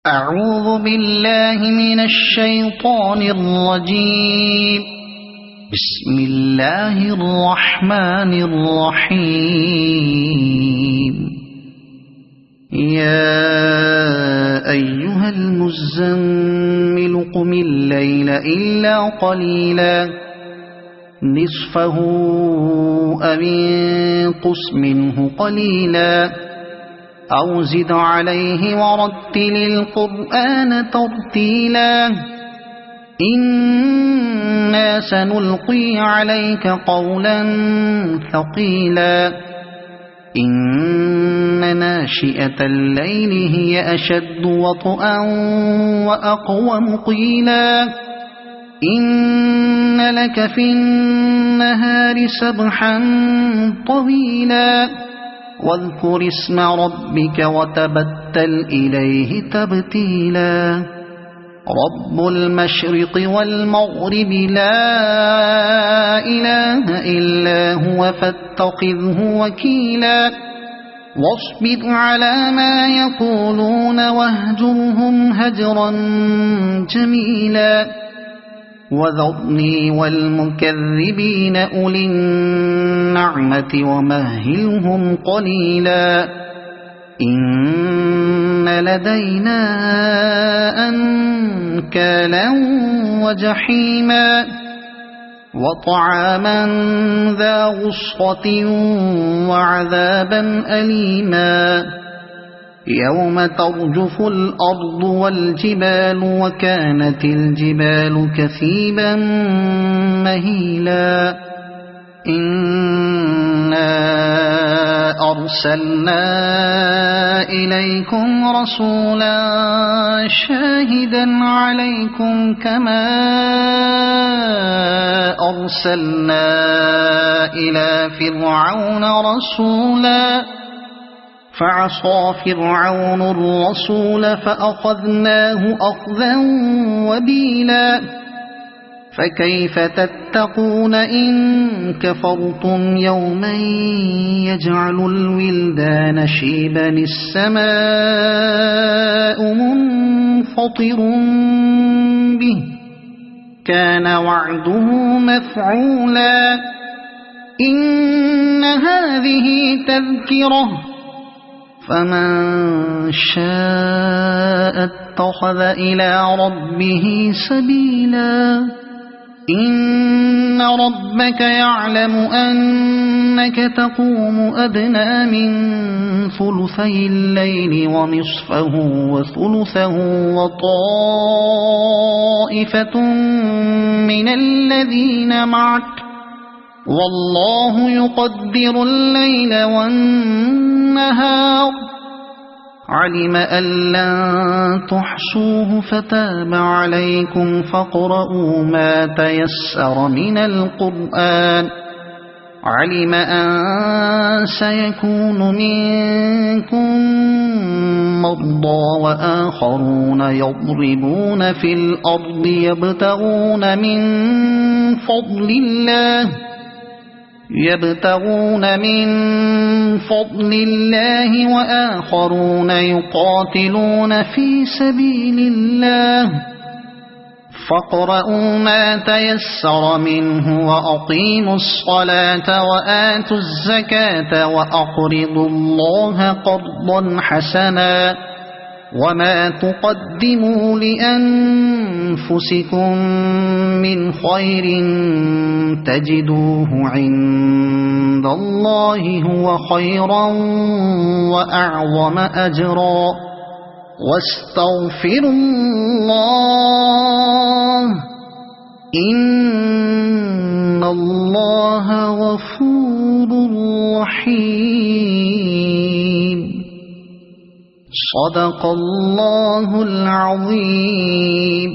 أعوذ بالله من الشيطان الرجيم. بسم الله الرحمن الرحيم. يا أيها المزمل قم الليل إلا قليلا نصفه أو انقص منه قليلا أو زد عليه ورتل القرآن ترتيلا إنا سنلقي عليك قولا ثقيلا إن ناشئة الليل هي أشد وطئا وأقوم قيلا إن لك في النهار سبحا طويلا واذكر اسم ربك وتبتل إليه تبتيلا رب المشرق والمغرب لا إله إلا هو فاتخذه وكيلا واصبر على ما يقولون واهجرهم هجرا جميلا وذرني والمكذبين أولي النعمة ومهلهم قليلا إن لدينا أنكالا وجحيما وطعاما ذا غصة وعذابا أليما يوم ترجف الأرض والجبال وكانت الجبال كثيبا مهيلا إنا أرسلنا إليكم رسولا شاهدا عليكم كما أرسلنا إلى فرعون رسولا فعصى فرعون الرسول فأخذناه أخذا وبيلا فكيف تتقون إن كفرتم يوما يجعل الولدان شيبا السماء منفطر به كان وعده مفعولا إن هذه تذكرة فمن شاء اتخذ إلى ربه سبيلا إن ربك يعلم أنك تقوم أدنى من ثلثي الليل ونصفه وثلثه وطائفة من الذين معك والله يقدر الليل والنهار علم أن لن تحصوه فتاب عليكم فاقرؤوا ما تيسر من القرآن علم أن سيكون منكم مرضى وآخرون يضربون في الأرض يبتغون من فضل الله وآخرون يقاتلون في سبيل الله فاقرؤوا ما تيسر منه وأقيموا الصلاة وآتوا الزكاة وأقرضوا الله قرضا حسنا وما تقدموا لأنفسكم من خير تجدوه عند الله هو خيرا وأعظم أجرا واستغفروا الله إن الله غفور رحيم صدق الله العظيم.